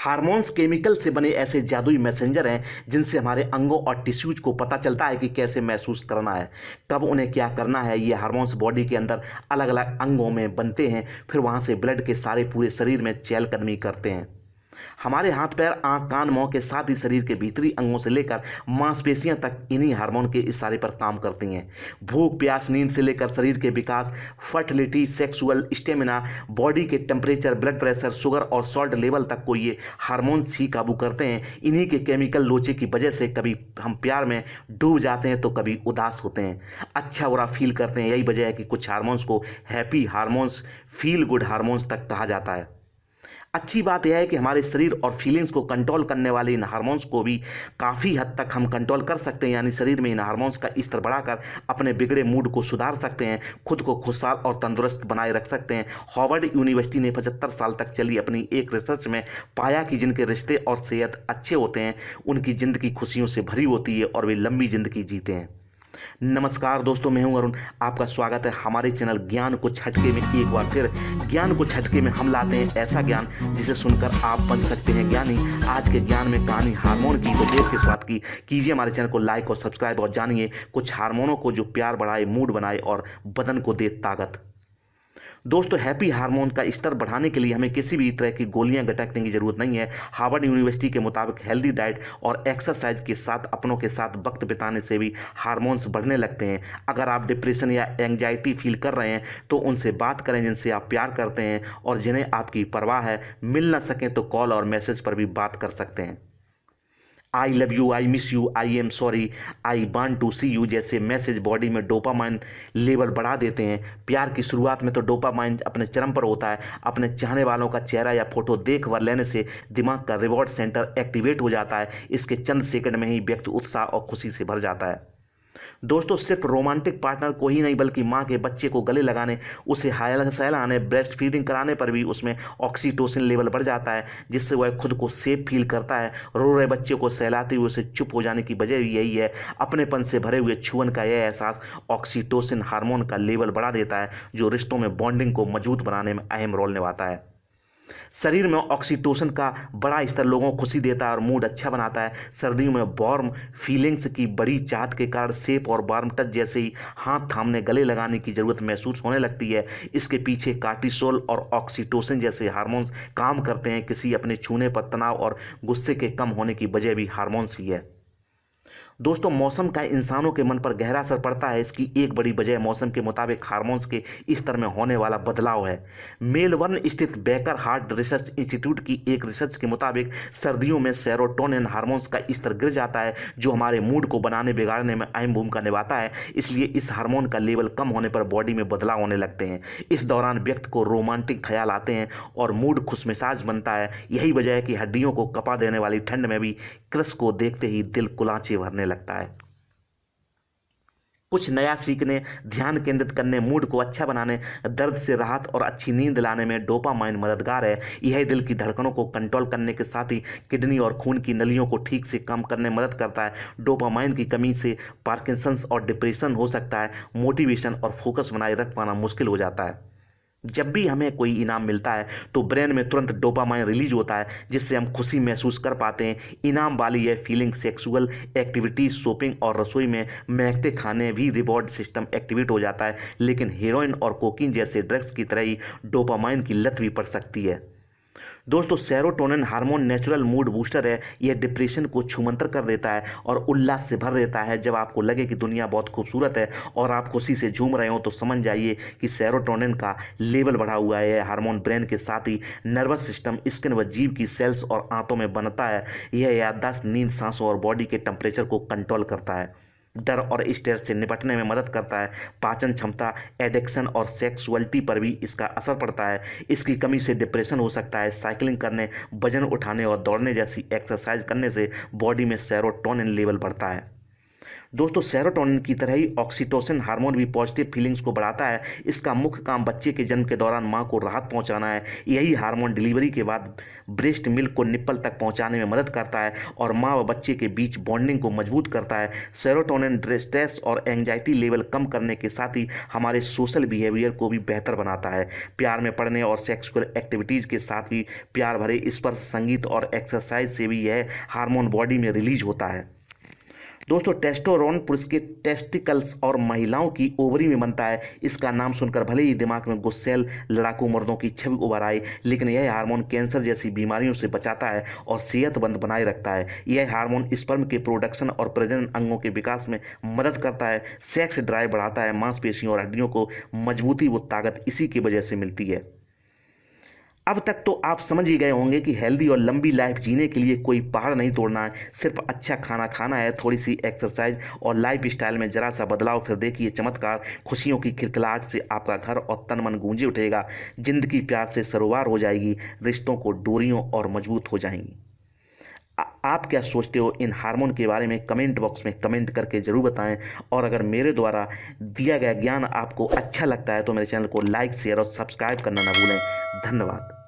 Hormones chemical से बने ऐसे जादुई मैसेंजर हैं जिनसे हमारे अंगों और टिश्यूज को पता चलता है कि कैसे महसूस करना है, कब उन्हें क्या करना है। ये हार्मोन्स बॉडी के अंदर अलग अलग अंगों में बनते हैं, फिर वहाँ से ब्लड के सारे पूरे शरीर में चहलकदमी करते हैं। हमारे हाथ पैर आंख कान मुंह के साथ ही शरीर के भीतरी अंगों से लेकर मांसपेशियां तक इन्हीं हार्मोन के इशारे पर काम करती हैं। भूख प्यास नींद से लेकर शरीर के विकास, फर्टिलिटी, सेक्सुअल स्टेमिना, बॉडी के टेम्परेचर, ब्लड प्रेशर, शुगर और सॉल्ट लेवल तक को ये हार्मोन्स ही काबू करते हैं। इन्हीं के केमिकल लोचे की वजह से कभी हम प्यार में डूब जाते हैं तो कभी उदास होते हैं, अच्छा बुरा फील करते हैं। यही वजह है कि कुछ हार्मोन्स को happy hormones, feel good hormones तक कहा जाता है। अच्छी बात यह है कि हमारे शरीर और फीलिंग्स को कंट्रोल करने वाले इन हार्मोन्स को भी काफ़ी हद तक हम कंट्रोल कर सकते हैं, यानी शरीर में इन हार्मोन्स का स्तर बढ़ाकर अपने बिगड़े मूड को सुधार सकते हैं, खुद को खुशहाल और तंदुरुस्त बनाए रख सकते हैं। हार्वर्ड यूनिवर्सिटी ने 75 साल तक चली अपनी एक रिसर्च में पाया कि जिनके रिश्ते और सेहत अच्छे होते हैं उनकी ज़िंदगी खुशियों से भरी होती है और वे लंबी ज़िंदगी जीते हैं। नमस्कार दोस्तों, मैं हूं अरुण। आपका स्वागत है हमारे चैनल ज्ञान कुछ हटके में। एक बार फिर ज्ञान कुछ हटके में हम लाते हैं ऐसा ज्ञान जिसे सुनकर आप बन सकते हैं ज्ञानी। आज के ज्ञान में कहानी हार्मोन की, तो देर किस बात की, कीजिए हमारे चैनल को लाइक और सब्सक्राइब और जानिए कुछ हार्मोनों को जो प्यार बढ़ाए, मूड बनाए और बदन को दे ताकत। दोस्तों, हैप्पी हार्मोन का स्तर बढ़ाने के लिए हमें किसी भी तरह की गोलियां गटकने की जरूरत नहीं है। हार्वर्ड यूनिवर्सिटी के मुताबिक हेल्दी डाइट और एक्सरसाइज के साथ अपनों के साथ वक्त बिताने से भी हार्मोन्स बढ़ने लगते हैं। अगर आप डिप्रेशन या एंग्जाइटी फील कर रहे हैं तो उनसे बात करें जिनसे आप प्यार करते हैं और जिन्हें आपकी परवाह है। मिल ना सकें तो कॉल और मैसेज पर भी बात कर सकते हैं। I love you, I miss you, I am sorry, I want to see you जैसे मैसेज बॉडी में डोपामाइन लेवल बढ़ा देते हैं। प्यार की शुरुआत में तो डोपामाइन अपने चरम पर होता है। अपने चाहने वालों का चेहरा या फोटो देख वर लेने से दिमाग का रिवॉर्ड सेंटर एक्टिवेट हो जाता है। इसके चंद सेकंड में ही व्यक्ति उत्साह और खुशी से भर जाता है। दोस्तों, सिर्फ रोमांटिक पार्टनर को ही नहीं बल्कि माँ के बच्चे को गले लगाने, उसे सहलाने, ब्रेस्ट फीडिंग कराने पर भी उसमें ऑक्सीटोसिन लेवल बढ़ जाता है, जिससे वह खुद को सेफ फील करता है। रो रहे बच्चे को सहलाते हुए उसे चुप हो जाने की वजह भी यही है। अपनेपन से भरे हुए छुअन का यह एहसास ऑक्सीटोसिन हार्मोन का लेवल बढ़ा देता है, जो रिश्तों में बॉन्डिंग को मजबूत बनाने में अहम रोल निभाता है। शरीर में ऑक्सीटोसिन का बड़ा स्तर लोगों को खुशी देता है और मूड अच्छा बनाता है। सर्दियों में वार्म फीलिंग्स की बड़ी चाहत के कारण सेफ और वार्म टच जैसे ही हाथ थामने, गले लगाने की जरूरत महसूस होने लगती है। इसके पीछे कार्टिसोल और ऑक्सीटोसिन जैसे हार्मोन्स काम करते हैं। किसी अपने छूने पर तनाव और गुस्से के कम होने की वजह भी हार्मोन्स ही है। दोस्तों, मौसम का इंसानों के मन पर गहरा असर पड़ता है। इसकी एक बड़ी वजह मौसम के मुताबिक हार्मोन्स के स्तर में होने वाला बदलाव है। मेलबर्न स्थित बेकर हार्ट रिसर्च इंस्टीट्यूट की एक रिसर्च के मुताबिक सर्दियों में सेरोटोनिन हार्मोन्स का स्तर गिर जाता है, जो हमारे मूड को बनाने बिगाड़ने में अहम भूमिका निभाता है। इसलिए इस हार्मोन का लेवल कम होने पर बॉडी में बदलाव होने लगते हैं। इस दौरान व्यक्ति को रोमांटिक ख्याल आते हैं और मूड खुशमिजाज बनता है। यही वजह है कि हड्डियों को कपा देने वाली ठंड में भी क्रश को देखते ही दिल कुलांचे भरने लगता है। कुछ नया सीखने, ध्यान केंद्रित करने, मूड को अच्छा बनाने, दर्द से राहत और अच्छी नींद लाने में डोपामाइन मददगार है। यह दिल की धड़कनों को कंट्रोल करने के साथ ही किडनी और खून की नलियों को ठीक से काम करने में मदद करता है। डोपामाइन की कमी से पार्किंसंस और डिप्रेशन हो सकता है। मोटिवेशन और फोकस बनाए रख पाना मुश्किल हो जाता है। जब भी हमें कोई इनाम मिलता है तो ब्रेन में तुरंत डोपामाइन रिलीज होता है, जिससे हम खुशी महसूस कर पाते हैं। इनाम वाली यह फीलिंग सेक्सुअल एक्टिविटीज, शॉपिंग और रसोई में महकते खाने भी रिवॉर्ड सिस्टम एक्टिवेट हो जाता है। लेकिन हेरोइन और कोकीन जैसे ड्रग्स की तरह ही डोपामाइन की लत भी पड़ सकती है। दोस्तों, serotonin hormone natural mood booster है। यह डिप्रेशन को छूमंतर कर देता है और उल्लास से भर देता है। जब आपको लगे कि दुनिया बहुत खूबसूरत है और आप खुशी से झूम रहे हो तो समझ जाइए कि सेरोटोनिन का लेवल बढ़ा हुआ है। यह हार्मोन ब्रेन के साथ ही नर्वस सिस्टम, स्किन व जीभ की सेल्स और आंतों में बनता है। यह याददाश्त, नींद, सांसों और बॉडी के टेम्परेचर को कंट्रोल करता है। डर और स्ट्रेस से निपटने में मदद करता है। पाचन क्षमता, एडिक्शन और सेक्सुअलिटी पर भी इसका असर पड़ता है। इसकी कमी से डिप्रेशन हो सकता है। साइकिलिंग करने, वजन उठाने और दौड़ने जैसी एक्सरसाइज करने से बॉडी में सेरोटोनिन लेवल बढ़ता है। दोस्तों सेरोटोनिन की तरह ही ऑक्सीटोसिन हार्मोन भी पॉजिटिव फीलिंग्स को बढ़ाता है। इसका मुख्य काम बच्चे के जन्म के दौरान मां को राहत पहुंचाना है। यही हार्मोन डिलीवरी के बाद ब्रेस्ट मिल्क को निप्पल तक पहुंचाने में मदद करता है और मां व बच्चे के बीच बॉन्डिंग को मजबूत करता है। सेरोटोनिन स्ट्रेस और एंजाइटी लेवल कम करने के साथ ही हमारे सोशल बिहेवियर को भी बेहतर बनाता है। प्यार में पड़ने और सेक्सुअल एक्टिविटीज़ के साथ भी प्यार भरे स्पर्श, संगीत और एक्सरसाइज से भी यह हार्मोन बॉडी में रिलीज होता है। दोस्तों टेस्टोस्टेरोन पुरुष के टेस्टिकल्स और महिलाओं की ओवरी में बनता है। इसका नाम सुनकर भले ही दिमाग में गुस्सैल लड़ाकू मर्दों की छवि उभर आए, लेकिन यह हार्मोन कैंसर जैसी बीमारियों से बचाता है और सेहतमंद बनाए रखता है। यह हार्मोन स्पर्म के प्रोडक्शन और प्रजनन अंगों के विकास में मदद करता है। सेक्स ड्राइव बढ़ाता है। मांसपेशियों और हड्डियों को मजबूती व ताकत इसी की वजह से मिलती है। अब तक तो आप समझ ही गए होंगे कि हेल्दी और लंबी लाइफ जीने के लिए कोई पहाड़ नहीं तोड़ना है, सिर्फ अच्छा खाना खाना है, थोड़ी सी एक्सरसाइज और लाइफ स्टाइल में जरा सा बदलाव, फिर देखिए चमत्कार। खुशियों की खिलखिलाहट से आपका घर और तन मन गूंजे उठेगा। जिंदगी प्यार से सरोवर हो जाएगी, रिश्तों को डोरियों और मजबूत हो जाएंगी। आप क्या सोचते हो इन हार्मोन के बारे में? कमेंट बॉक्स में कमेंट करके ज़रूर बताएं। और अगर मेरे द्वारा दिया गया ज्ञान आपको अच्छा लगता है तो मेरे चैनल को लाइक, शेयर और सब्सक्राइब करना ना भूलें। धन्यवाद।